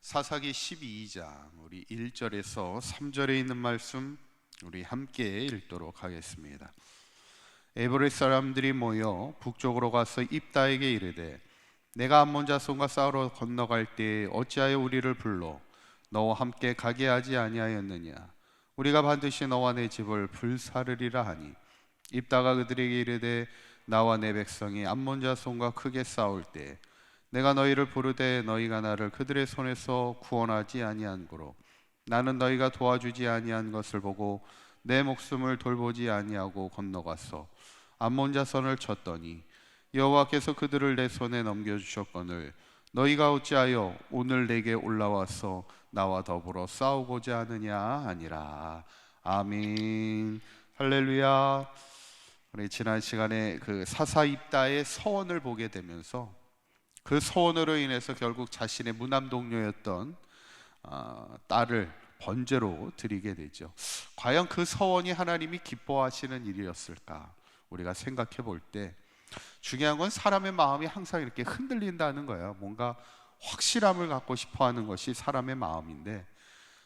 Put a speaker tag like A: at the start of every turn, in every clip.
A: 사사기 12장 우리 1절에서 3절에 있는 말씀 우리 함께 읽도록 하겠습니다. 에브레 사람들이 모여 북쪽으로 가서 입다에게 이르되 내가 암몬 자손과 싸우러 건너갈 때에 어찌하여 우리를 불러 너와 함께 가게 하지 아니하였느냐. 우리가 반드시 너와 내 집을 불사르리라 하니 입다가 그들에게 이르되 나와 내 백성이 암몬 자손과 크게 싸울 때 내가 너희를 부르되 너희가 나를 그들의 손에서 구원하지 아니한 고로 나는 너희가 도와주지 아니한 것을 보고 내 목숨을 돌보지 아니하고 건너가서 암몬 자손을 쳤더니 여호와께서 그들을 내 손에 넘겨주셨거늘 너희가 어찌하여 오늘 내게 올라와서 나와 더불어 싸우고자 하느냐 하니라. 아멘. 할렐루야. 우리 지난 시간에 그 사사 입다의 서원을 보게 되면서 그 서원으로 인해서 결국 자신의 무남 동료였던 딸을 번제로 드리게 되죠. 과연 그 서원이 하나님이 기뻐하시는 일이었을까? 우리가 생각해 볼 때 중요한 건 사람의 마음이 항상 이렇게 흔들린다는 거예요. 뭔가 확실함을 갖고 싶어 하는 것이 사람의 마음인데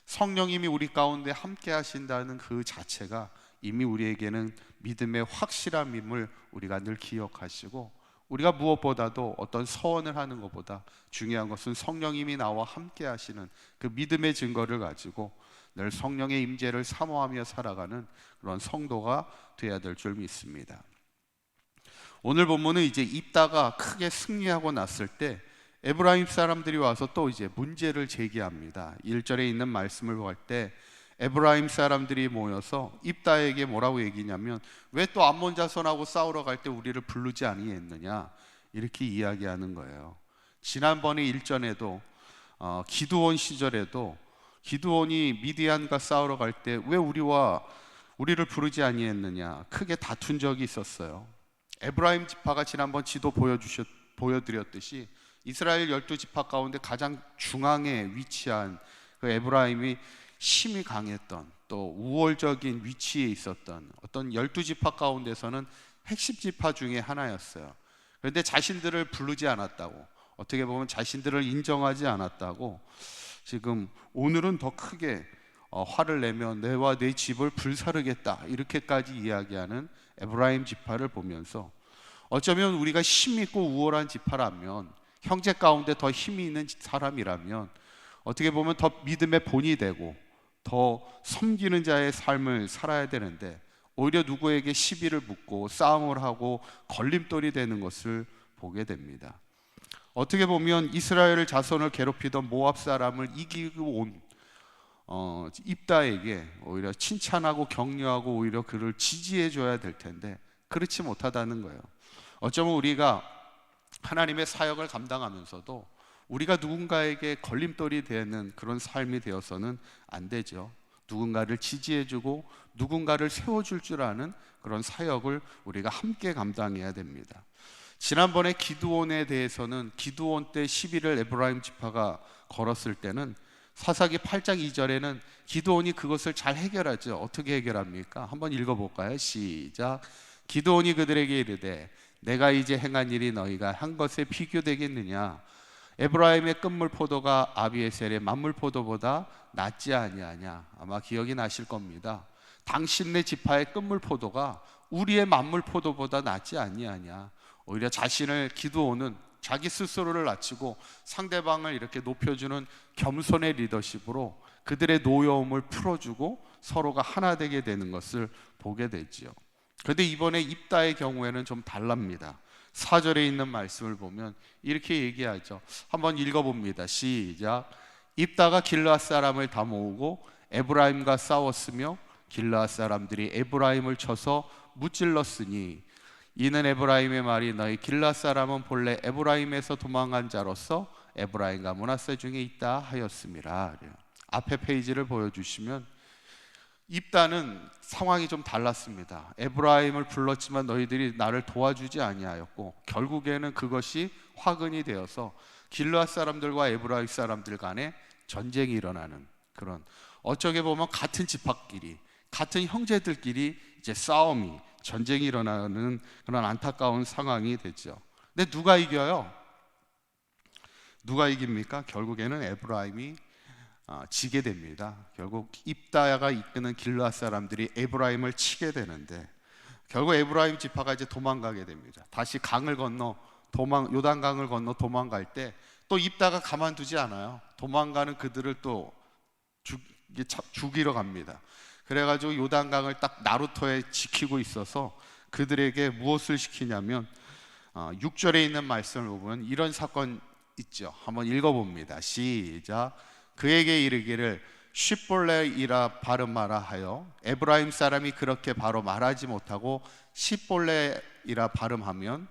A: 성령님이 우리 가운데 함께 하신다는 그 자체가 이미 우리에게는 믿음의 확실함임을 우리가 늘 기억하시고, 우리가 무엇보다도 어떤 서원을 하는 것보다 중요한 것은 성령님이 나와 함께 하시는 그 믿음의 증거를 가지고 늘 성령의 임재를 사모하며 살아가는 그런 성도가 되어야 될 줄 믿습니다. 오늘 본문은 이제 입다가 크게 승리하고 났을 때 에브라임 사람들이 와서 또 이제 문제를 제기합니다. 1절에 있는 말씀을 볼 때 에브라임 사람들이 모여서 입다에게 뭐라고 얘기냐면 왜 또 암몬 자손하고 싸우러 갈 때 우리를 부르지 아니했느냐 이렇게 이야기하는 거예요. 지난번에 일전에도 기드온 시절에도 기드온이 미디안과 싸우러 갈 때 왜 우리를 부르지 아니했느냐 크게 다툰 적이 있었어요. 에브라임 지파가 지난번 지도 보여드렸듯이 이스라엘 12지파 가운데 가장 중앙에 위치한 그 에브라임이 힘이 강했던 또 우월적인 위치에 있었던 어떤 12지파 가운데서는 핵심 지파 중에 하나였어요. 그런데 자신들을 부르지 않았다고, 어떻게 보면 자신들을 인정하지 않았다고 지금 오늘은 더 크게 화를 내며 내와 내 집을 불사르겠다 이렇게까지 이야기하는 에브라임 지파를 보면서 어쩌면 우리가 힘 있고 우월한 지파라면, 형제 가운데 더 힘이 있는 사람이라면 어떻게 보면 더 믿음의 본이 되고 더 섬기는 자의 삶을 살아야 되는데 오히려 누구에게 시비를 붙고 싸움을 하고 걸림돌이 되는 것을 보게 됩니다. 어떻게 보면 이스라엘 자손을 괴롭히던 모압 사람을 이기고 온 입다에게 오히려 칭찬하고 격려하고 오히려 그를 지지해 줘야 될 텐데 그렇지 못하다는 거예요. 어쩌면 우리가 하나님의 사역을 감당하면서도 우리가 누군가에게 걸림돌이 되는 그런 삶이 되어서는 안 되죠. 누군가를 지지해주고 누군가를 세워줄 줄 아는 그런 사역을 우리가 함께 감당해야 됩니다. 지난번에 기드온에 대해서는 기드온 때 시비를 에브라임 지파가 걸었을 때는 사사기 8장 2절에는 기드온이 그것을 잘 해결하죠. 어떻게 해결합니까? 한번 읽어볼까요? 시작. 기드온이 그들에게 이르되 내가 이제 행한 일이 너희가 한 것에 비교되겠느냐. 에브라임의 끝물 포도가 아비에셀의 만물 포도보다 낫지 아니하냐. 아마 기억이 나실 겁니다. 당신네 지파의 끝물 포도가 우리의 만물 포도보다 낫지 아니하냐. 오히려 자신을 기드온은 자기 스스로를 낮추고 상대방을 이렇게 높여주는 겸손의 리더십으로 그들의 노여움을 풀어주고 서로가 하나 되게 되는 것을 보게 되지요. 그런데 이번에 입다의 경우에는 좀 달랍니다. 4절에 있는 말씀을 보면 이렇게 얘기하죠. 한번 읽어봅니다. 시작. 입다가 길르앗 사람을 다 모으고 에브라임과 싸웠으며 길르앗 사람들이 에브라임을 쳐서 무찔렀으니 이는 에브라임의 말이 너희 길르앗 사람은 본래 에브라임에서 도망간 자로서 에브라임과 므낫세 중에 있다 하였음이라. 앞에 페이지를 보여주시면 입다는 상황이 좀 달랐습니다. 에브라임을 불렀지만 너희들이 나를 도와주지 아니하였고 결국에는 그것이 화근이 되어서 길르앗 사람들과 에브라임 사람들 간에 전쟁이 일어나는 그런, 어쩌게 보면 같은 지파끼리 같은 형제들끼리 이제 싸움이 전쟁이 일어나는 그런 안타까운 상황이 됐죠. 근데 누가 이겨요? 누가 이깁니까? 결국에는 에브라임이 지게 됩니다. 결국 입다가 이끄는 길르앗 사람들이 에브라임을 치게 되는데 결국 에브라임 지파가 이제 도망가게 됩니다. 다시 강을 건너 요단강을 건너 도망갈 때 또 입다가 가만두지 않아요. 도망가는 그들을 또 죽이러 갑니다. 그래가지고 요단강을 딱 나루터에 지키고 있어서 그들에게 무엇을 시키냐면 6절에 있는 말씀을 보면 이런 사건 있죠. 한번 읽어봅니다. 시작. 그에게 이르기를 십볼레이라 발음하라 하여 에브라임 사람이 그렇게 바로 말하지 못하고 십볼레이라 발음하면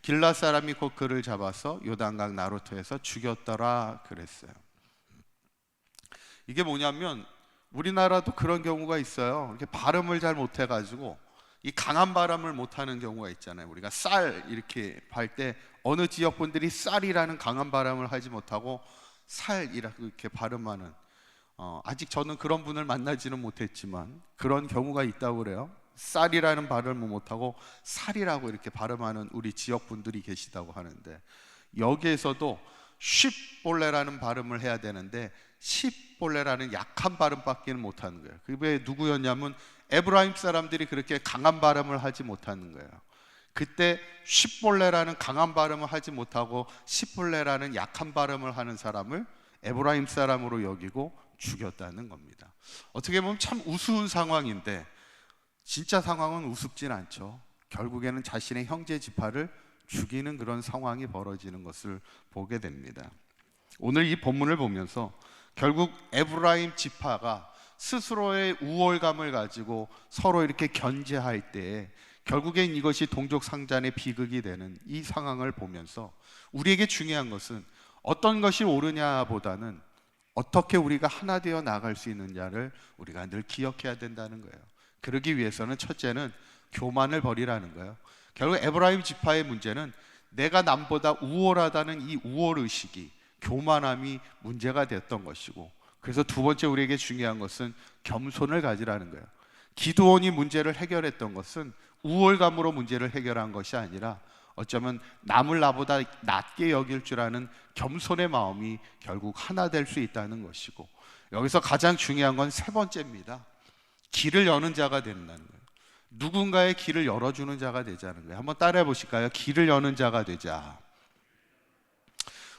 A: 길라 사람이 곧 그를 잡아서 요단강 나루터에서 죽였더라 그랬어요. 이게 뭐냐면 우리나라도 그런 경우가 있어요. 이렇게 발음을 잘 못해가지고 이 강한 발음을 못하는 경우가 있잖아요. 우리가 쌀 이렇게 할 때 어느 지역 분들이 쌀이라는 강한 발음을 하지 못하고 살이라고 이렇게 발음하는 아직 저는 그런 분을 만나지는 못했지만 그런 경우가 있다고 그래요. 쌀이라는 발음을 못하고 살이라고 이렇게 발음하는 우리 지역 분들이 계시다고 하는데 여기에서도 쉽볼레라는 발음을 해야 되는데 십볼레라는 약한 발음밖에 못하는 거예요. 그게 누구였냐면 에브라임 사람들이 그렇게 강한 발음을 하지 못하는 거예요. 그때 십볼레라는 강한 발음을 하지 못하고 십볼레라는 약한 발음을 하는 사람을 에브라임 사람으로 여기고 죽였다는 겁니다. 어떻게 보면 참 우스운 상황인데 진짜 상황은 우습진 않죠. 결국에는 자신의 형제 지파를 죽이는 그런 상황이 벌어지는 것을 보게 됩니다. 오늘 이 본문을 보면서 결국 에브라임 지파가 스스로의 우월감을 가지고 서로 이렇게 견제할 때 결국엔 이것이 동족 상잔의 비극이 되는 이 상황을 보면서 우리에게 중요한 것은 어떤 것이 옳으냐보다는 어떻게 우리가 하나 되어 나갈 수 있느냐를 우리가 늘 기억해야 된다는 거예요. 그러기 위해서는 첫째는 교만을 버리라는 거예요. 결국 에브라임 지파의 문제는 내가 남보다 우월하다는 이 우월의식이 교만함이 문제가 됐던 것이고, 그래서 두 번째 우리에게 중요한 것은 겸손을 가지라는 거예요. 기드온이 문제를 해결했던 것은 우월감으로 문제를 해결한 것이 아니라 어쩌면 남을 나보다 낮게 여길 줄 아는 겸손의 마음이 결국 하나 될 수 있다는 것이고, 여기서 가장 중요한 건 세 번째입니다. 길을 여는 자가 된다는 거예요. 누군가의 길을 열어주는 자가 되자는 거예요. 한번 따라해 보실까요? 길을 여는 자가 되자.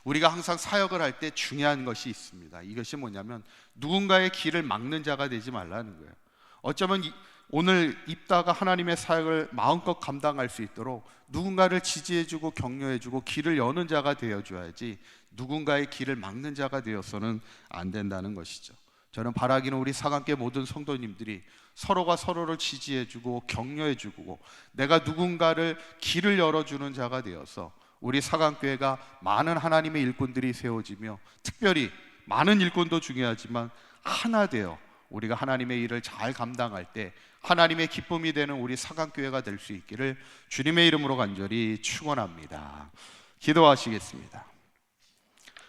A: 우리가 항상 사역을 할 때 중요한 것이 있습니다. 이것이 뭐냐면 누군가의 길을 막는 자가 되지 말라는 거예요. 어쩌면 오늘 입다가 하나님의 사역을 마음껏 감당할 수 있도록 누군가를 지지해주고 격려해주고 길을 여는 자가 되어줘야지 누군가의 길을 막는 자가 되어서는 안 된다는 것이죠. 저는 바라기는 우리 사강교회 모든 성도님들이 서로가 서로를 지지해주고 격려해주고 내가 누군가를 길을 열어주는 자가 되어서 우리 사강교회가 많은 하나님의 일꾼들이 세워지며, 특별히 많은 일꾼도 중요하지만 하나 되어 우리가 하나님의 일을 잘 감당할 때 하나님의 기쁨이 되는 우리 사강교회가 될 수 있기를 주님의 이름으로 간절히 축원합니다. 기도하시겠습니다.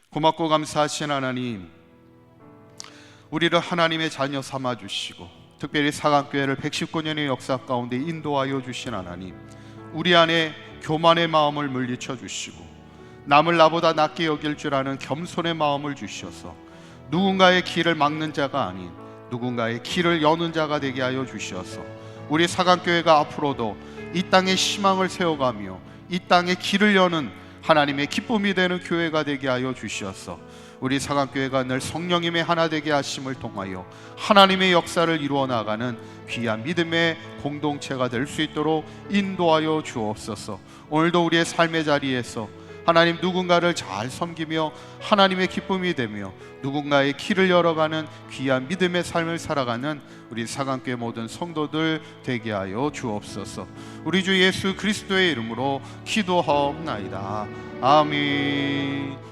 A: 고맙고 감사하신 하나님, 우리를 하나님의 자녀 삼아주시고 특별히 사강교회를 119년의 역사 가운데 인도하여 주신 하나님, 우리 안에 교만의 마음을 물리쳐 주시고 남을 나보다 낮게 여길 줄 아는 겸손의 마음을 주셔서 누군가의 길을 막는 자가 아닌 누군가의 길을 여는 자가 되게 하여 주셔서 우리 사강교회가 앞으로도 이 땅에 희망을 세워가며 이 땅에 길을 여는 하나님의 기쁨이 되는 교회가 되게 하여 주셔서 우리 사강교회가 늘 성령님의 하나 되게 하심을 통하여 하나님의 역사를 이루어 나가는 귀한 믿음의 공동체가 될 수 있도록 인도하여 주옵소서. 오늘도 우리의 삶의 자리에서 하나님 누군가를 잘 섬기며 하나님의 기쁨이 되며 누군가의 길을 열어가는 귀한 믿음의 삶을 살아가는 우리 사강교회 모든 성도들 되게 하여 주옵소서. 우리 주 예수 그리스도의 이름으로 기도하옵나이다. 아멘.